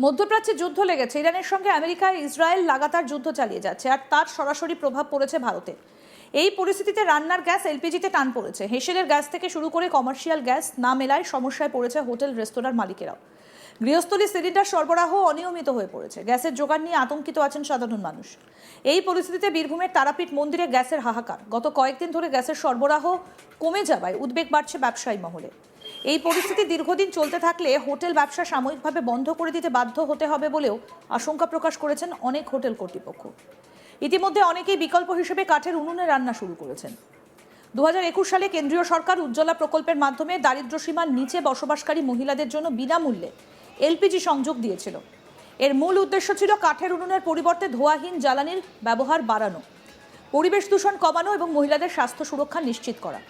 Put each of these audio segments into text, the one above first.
মধ্যপ্রাচ্যে যুদ্ধ লেগেছে। ইরানের সঙ্গে আমেরিকা ইসরায়েল লাগাতার যুদ্ধ চালিয়ে যাচ্ছে, আর তার সরাসরি প্রভাব পড়েছে ভারতে। এই পরিস্থিতিতে রান্নার গ্যাস এলপিজিতে টান পড়েছে। হেসেলের গ্যাস থেকে শুরু করে কমার্শিয়াল গ্যাস না মেলায় সমস্যায় পড়েছে হোটেল রেস্তোরাঁর মালিকেরাও। গৃহস্থলী সিলিন্ডার সরবরাহ অনিয়মিত হয়ে পড়েছে। গ্যাসের জোগান নিয়ে আতঙ্কিত আছেন সাধারণ মানুষ। এই পরিস্থিতিতে বীরভূমের তারাপীঠ মন্দিরে গ্যাসের হাহাকার। গত কয়েকদিন ধরে গ্যাসের সরবরাহ কমে যাওয়ায় উদ্বেগ বাড়ছে ব্যবসায়ী মহলে। এই পরিস্থিতি দীর্ঘদিন চলতে থাকলে হোটেল ব্যবসা সাময়িকভাবে বন্ধ করে দিতে বাধ্য হতে হবে বলেও আশঙ্কা প্রকাশ করেছেন অনেক হোটেল কর্তৃপক্ষ। ইতিমধ্যে অনেকেই বিকল্প হিসেবে কাঠের উনুনে রান্না শুরু করেছেন। 2021 সালে কেন্দ্রীয় সরকার উজ্জ্বলা প্রকল্পের মাধ্যমে দারিদ্র্যসীমার নিচে বসবাসকারী মহিলাদের জন্য বিনামূল্যে এলপিজি সংযোগ দিয়েছিল। এর মূল উদ্দেশ্য ছিল কাঠের উনুনের পরিবর্তে ধোঁয়াহীন জ্বালানির ব্যবহার বাড়ানো, পরিবেশ দূষণ কমানো এবং মহিলাদের স্বাস্থ্য সুরক্ষা নিশ্চিত করা।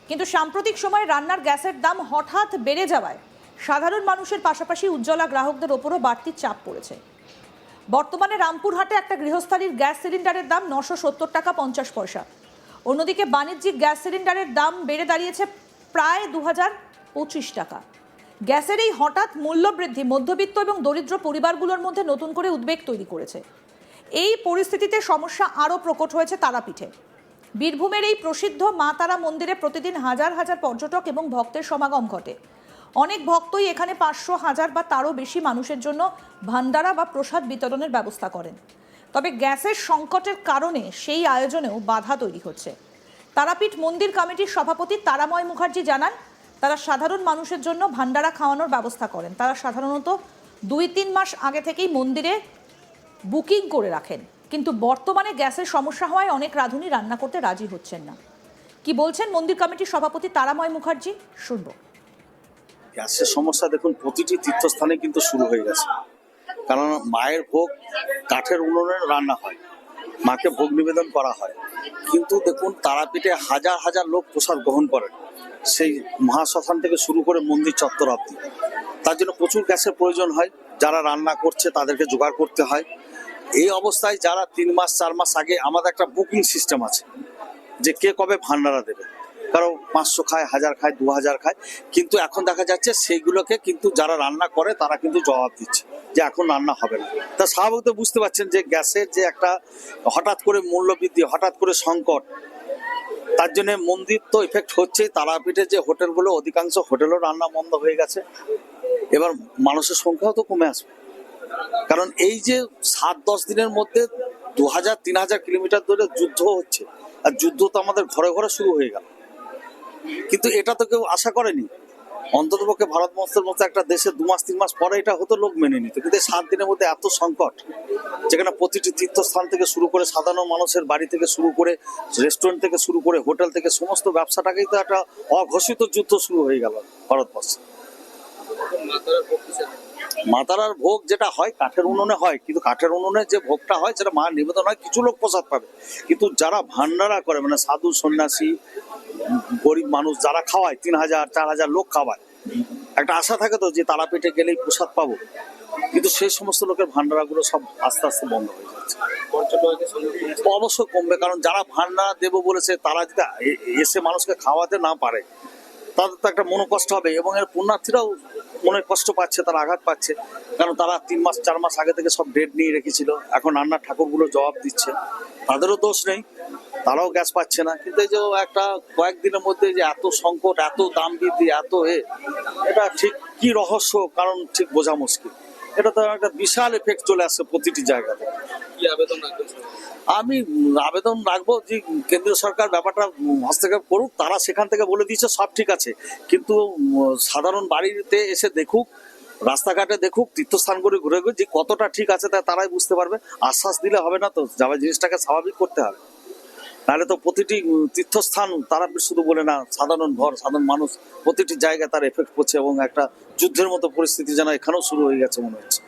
কিন্তু সাম্প্রতিক সময়ে রান্নার গ্যাসের দাম হঠাৎ বেড়ে যাওয়ায় সাধারণ মানুষের পাশাপাশি উজ্জ্বলা গ্রাহকদের ওপরও বাড়তি চাপ পড়েছে। বর্তমানে রামপুরহাটে একটা গৃহস্থালীর গ্যাস সিলিন্ডারের দাম 970 টাকা 50 পয়সা। অন্যদিকে বাণিজ্যিক গ্যাস সিলিন্ডারের দাম বেড়ে দাঁড়িয়েছে প্রায় 2025 টাকা। গ্যাসের এই হঠাৎ মূল্য বৃদ্ধি মধ্যবিত্ত এবং দরিদ্র পরিবারগুলোর মধ্যে নতুন করে উদ্বেগ তৈরি করেছে। এই পরিস্থিতিতে সমস্যা আরও প্রকট হয়েছে তারাপীঠে। বীরভূমের এই প্রসিদ্ধ মা তারা মন্দিরে প্রতিদিন হাজার হাজার পর্যটক এবং ভক্তের সমাগম ঘটে। অনেক ভক্তই এখানে 500, 1000 বা তারও বেশি মানুষের জন্য ভান্ডারা বা প্রসাদ বিতরণের ব্যবস্থা করেন। তবে গ্যাসের সংকটের কারণে সেই আয়োজনেও বাধা তৈরি হচ্ছে। তারাপীঠ মন্দির কমিটির সভাপতি তারাময় মুখার্জি জানান, তারা সাধারণ মানুষের জন্য ভান্ডারা খাওয়ানোর ব্যবস্থা করেন। তারা সাধারণত 2-3 মাস আগে থেকেই মন্দিরে বুকিং করে রাখেন, কিন্তু বর্তমানে গ্যাসের সমস্যা হওয়ায় অনেক রাঁধুনি রান্না করতে রাজি হচ্ছেন না। কি বলছেন মন্দির কমিটির সভাপতি তারাময় মুখার্জি, শুনবো। গ্যাসের সমস্যা দেখুন প্রতিটি তীর্থস্থানে কিন্তু শুরু হয়ে গেছে। কারণ মায়ের ভোগ কাঠের উনুনে রান্না হয়, মাকে ভোগ নিবেদন করা হয়, কিন্তু দেখুন তারাপীঠে হাজার হাজার লোক প্রসাদ গ্রহণ করেন, সেই মহাশ্মশান থেকে শুরু করে মন্দির চত্বর অবধি। তার জন্য প্রচুর গ্যাসের প্রয়োজন হয়। যারা রান্না করছে তাদেরকে জোগাড় করতে হয়। এই অবস্থায় যারা 3 মাস 4 মাস আগে, আমাদের একটা বুকিং সিস্টেম আছে যে কে কবে ভান্ডারা দেবে, কারো 500 খায়, 1000 খায়, 2000 খায়, কিন্তু এখন দেখা যাচ্ছে সেইগুলোকে কিন্তু যারা রান্না করে তারা কিন্তু জবাব দিচ্ছে যে এখন রান্না হবে না। তা স্বাভাবিক তো বুঝতে পারছেন যে গ্যাসের যে একটা হঠাৎ করে মূল্য বৃদ্ধি, হঠাৎ করে সংকট, তার জন্য মন্দির তো ইফেক্ট হচ্ছেই। তারাপীঠে যে হোটেলগুলো, অধিকাংশ হোটেলও রান্না বন্ধ হয়ে গেছে। এবার মানুষের সংখ্যাও তো কমে আসবে, কারণ এই যে 7-10 দিনের মধ্যে 2000-3000 কিলোমিটার ধরে যুদ্ধ হচ্ছে, আর যুদ্ধ তো আমাদের ঘরে ঘরে শুরু হয়ে গেল। কিন্তু এটা তো কেউ আশা করেনি। অন্ততপক্ষে ভারতবর্ষের মতো একটা দেশে 2 মাস 3 মাস পরে এটা হতো, লোক মেনে নিত। কিন্তু 7 দিনের মধ্যে এত সংকট, যেখানে প্রতিটি তীর্থস্থান থেকে শুরু করে সাধারণ মানুষের বাড়ি থেকে শুরু করে রেস্টুরেন্ট থেকে শুরু করে হোটেল থেকে সমস্ত ব্যবসাটাকেই তো একটা অঘোষিত যুদ্ধ শুরু হয়ে গেল ভারতবর্ষে। মাতারার ভোগ যেটা হয় কাঠের উনুনে হয়, কিন্তু কাঠের উনুনে যে ভোগটা হয় সেটা মা নিবেদন হয়, কিছু লোক প্রসাদ পাবে। কিন্তু যারা ভান্ডারা করে, মানে সাধু সন্ন্যাসী গরিব মানুষ যারা খাওয়ায়, 3000-4000 লোক খাওয়ায়, একটা আশা থাকে তো যে তারাপীঠে গেলেই প্রসাদ পাবো, কিন্তু সেই সমস্ত লোকের ভান্ডারাগুলো সব আস্তে আস্তে বন্ধ হয়ে যাচ্ছে। অবশ্যই কমবে, কারণ যারা ভান্ডারা দেবো বলেছে তারা যদি এসে মানুষকে খাওয়াতে না পারে তাদের তো একটা মনোকষ্ট হবে, এবং এর পুণ্যার্থীরাও মনে কষ্ট পাচ্ছে, তারা আঘাত পাচ্ছে। কারণ তারা 3 মাস 4 মাস আগে থেকে সব ডেট নিয়ে রেখেছিল, এখন রান্নার ঠাকুরগুলো জবাব দিচ্ছে, তাদেরও দোষ নেই, তারাও গ্যাস পাচ্ছে না। কিন্তু এই যে একটা কয়েকদিনের মধ্যে যে এত সংকট, এত দাম বৃদ্ধি, এত এটা ঠিক কি রহস্য, কারণ ঠিক বোঝা মুশকিল। এটা তো একটা বিশাল এফেক্ট চলে আসছে প্রতিটি জায়গাতে। কি আবেদন রাখবেন? আমি আবেদন রাখবো যে কেন্দ্রীয় সরকার ব্যাপারটা হস্তক্ষেপ করুক। তারা সেখান থেকে বলে দিয়েছে সব ঠিক আছে, কিন্তু সাধারণ বাড়িতে এসে দেখুক, রাস্তাঘাটে দেখুক, তীর্থস্থানগুলি ঘুরে ঘুরে যে কতটা ঠিক আছে তা তারাই বুঝতে পারবে। আশ্বাস দিলে হবে না তো, যাবে জিনিসটাকে স্বাভাবিক করতে হবে। নাহলে তো প্রতিটি তীর্থস্থান তারাপীঠ শুধু বলে না, সাধারণ ঘর, সাধারণ মানুষ, প্রতিটি জায়গায় তার এফেক্ট পড়ছে, এবং একটা যুদ্ধের মতো পরিস্থিতি যেন এখানেও শুরু হয়ে গেছে মনে হচ্ছে।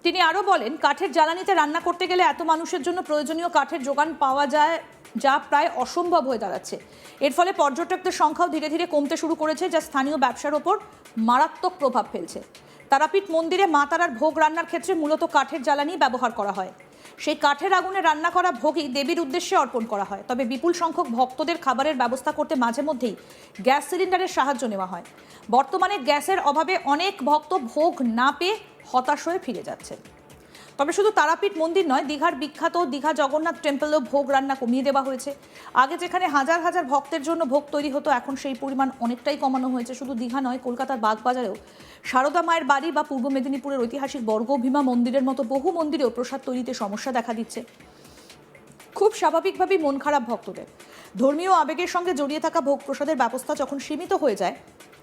তিনি আরও বলেন, কাঠের জ্বালানিতে রান্না করতে গেলে এত মানুষের জন্য প্রয়োজনীয় কাঠের যোগান পাওয়া যায়, যা প্রায় অসম্ভব হয়ে দাঁড়াচ্ছে। এর ফলে পর্যটকদের সংখ্যাও ধীরে ধীরে কমতে শুরু করেছে, যা স্থানীয় ব্যবসার ওপর মারাত্মক প্রভাব ফেলছে। তারাপীঠ মন্দিরে মা তারার ভোগ রান্নার ক্ষেত্রে মূলত কাঠের জ্বালানি ব্যবহার করা হয়। সেই কাঠের আগুনে রান্না করা ভোগই দেবীর উদ্দেশ্যে অর্পণ করা হয়। তবে বিপুল সংখ্যক ভক্তদের খাবারের ব্যবস্থা করতে মাঝে মধ্যেই গ্যাস সিলিন্ডারের সাহায্য নেওয়া হয়। বর্তমানে গ্যাসের অভাবে অনেক ভক্ত ভোগ না পেয়ে হতাশ হয়ে ফিরে যাচ্ছে। তবে শুধু তারাপীঠ মন্দির নয়, দীঘার বিখ্যাত দীঘা জগন্নাথ টেম্পলেও ভোগ রান্না কমিয়ে দেওয়া হয়েছে। আগে যেখানে হাজার হাজার ভক্তের জন্য ভোগ তৈরি হতো, এখন সেই পরিমাণ অনেকটাই কমানো হয়েছে। শুধু দীঘা নয়, কলকাতার বাগবাজারেও সারদা মায়ের বাড়ি বা পূর্ব মেদিনীপুরের ঐতিহাসিক বর্গভীমা মন্দিরের মতো বহু মন্দিরেও প্রসাদ তৈরিতে সমস্যা দেখা দিচ্ছে। খুব স্বাভাবিকভাবেই মন খারাপ ভক্তদের। ধর্মীয় আবেগের সঙ্গে জড়িয়ে থাকা ভোগ প্রসাদের ব্যবস্থা যখন সীমিত হয়ে যায়,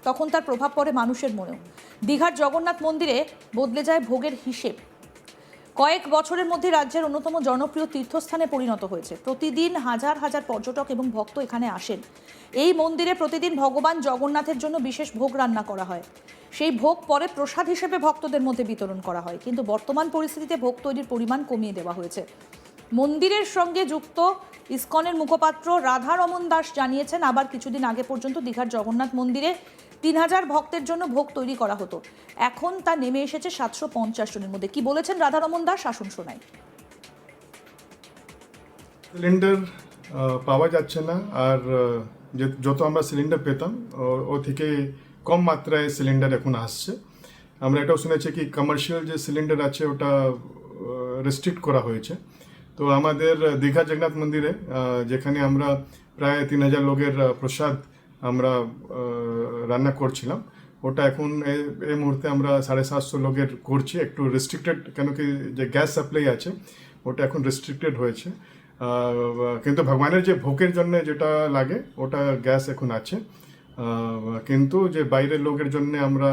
তখন তার প্রভাব পড়ে মানুষের মনেও। দীঘার জগন্নাথ মন্দিরে বদলে যায় ভোগের হিসেব। কয়েক বছরের মধ্যে রাজ্যের অন্যতম জনপ্রিয় তীর্থস্থানে পরিণত হয়েছে। প্রতিদিন হাজার হাজার পর্যটক এবং ভক্ত এখানে আসেন। এই মন্দিরে প্রতিদিন ভগবান জগন্নাথের জন্য বিশেষ ভোগ রান্না করা হয়। সেই ভোগ পরে প্রসাদ হিসেবে ভক্তদের মধ্যে বিতরণ করা হয়। কিন্তু বর্তমান পরিস্থিতিতে ভোগ তৈরির পরিমাণ কমিয়ে দেওয়া হয়েছে। মন্দিরের সঙ্গে যুক্ত ইসকনের মুখপাত্র রাধারমন দাস জানিয়েছেন, আবার কিছুদিন আগে পর্যন্ত দীঘার জগন্নাথ মন্দিরে 3000 ভক্তের জন্য ভোগ তৈরি করা হতো। এখন তা নেমে এসেছে 750 জনের মধ্যে। কি বলেছেন রাধারমন দাস, আসুন শোনাই। সিলিন্ডার পাওয়া যাচ্ছে না, আর যত আমরা সিলিন্ডার পেতাম ও থেকে কম মাত্রায় সিলিন্ডার এখন আসছে। আমরা এটাও শুনেছি কি কমার্শিয়াল যে সিলিন্ডার আছে ওটা রেস্ট্রিক্ট করা হয়েছে। তো আমাদের দীঘা জগন্নাথ মন্দিরে যেখানে আমরা প্রায় 3000 লোকের প্রসাদ আমরা রান্না করছিলাম, ওটা এখন এই মুহূর্তে আমরা 750 লোকের করছি। একটু রেস্ট্রিক্টেড, কেন কি যে গ্যাস সাপ্লাই আছে ওটা এখন রেস্ট্রিক্টেড হয়েছে। কিন্তু ভগবানের যে ভোগের জন্য যেটা লাগে ওটা গ্যাস এখন আছে। কিন্তু যে বাইরের লোকের জন্য আমরা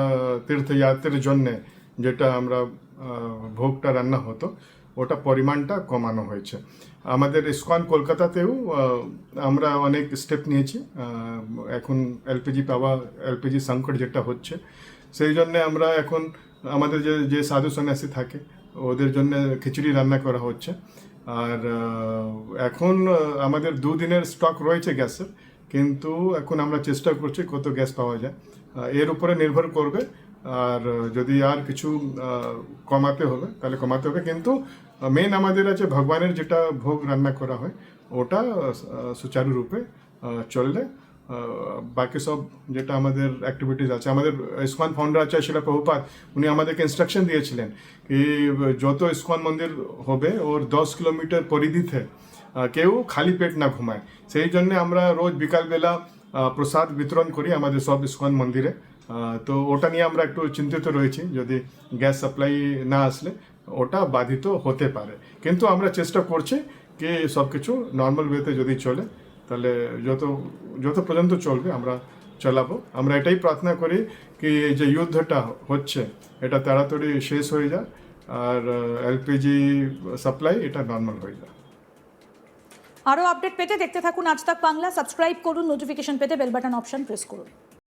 তীর্থযাত্রীর জন্য যেটা আমরা ভোগটা রান্না হতো ওটা পরিমাণটা কমানো হয়েছে। আমাদের ইসকন কলকাতাতেও আমরা অনেক স্টেপ নিয়েছি। এখন এলপিজি সংকট যেটা হচ্ছে, সেই জন্য আমরা এখন আমাদের যে সাধু সন্ন্যাসী থাকে ওদের জন্য খিচুড়ি রান্না করা হচ্ছে। আর এখন আমাদের 2 দিনের স্টক রয়েছে গ্যাসের, কিন্তু এখন আমরা চেষ্টা করছি কত গ্যাস পাওয়া যায়, এর উপরে নির্ভর করবে। আর যদি আর কিছু কমাতে হবে তাহলে কমাতে হবে, কিন্তু মেন আমাদের আছে ভগবানের যেটা ভোগ রান্না করা হয় ওটা সুচারুরূপে চললে বাকি সব যেটা আমাদের অ্যাক্টিভিটিস আছে। আমাদের ইসকন ফাউন্ডার আছে শিলা প্রভুপাদ, উনি আমাদেরকে ইনস্ট্রাকশন দিয়েছিলেন কি যত ইসকন মন্দির হবে ওর 10 কিলোমিটার পরিধিতে কেউ খালি পেট না ঘুমায়। সেই জন্য আমরা রোজ বিকালবেলা প্রসাদ বিতরণ করি আমাদের সব ইসকন মন্দিরে। তো ওটা নিয়ে আমরা একটু চিন্তিত রয়েছি, যদি গ্যাস সাপ্লাই না আসলে ওটা বাধিত হতে পারে। কিন্তু আমরা চেষ্টা করছি কি সব কিছু নর্মাল ওয়েতে যদি চলে তাহলে যত পর্যন্ত চলবে আমরা চালাবো। আমরা এটাই প্রার্থনা করি কি যে যুদ্ধটা হচ্ছে এটা তাড়াতাড়ি শেষ হয়ে যায় আর এলপিজি সাপ্লাই এটা নর্মাল হয়ে যায়। আরও আপডেট পেতে দেখতে থাকুন আজ তাক বাংলা। সাবস্ক্রাইব করুন, নোটিফিকেশন পেতে বেল বাটন অপশন প্রেস করুন।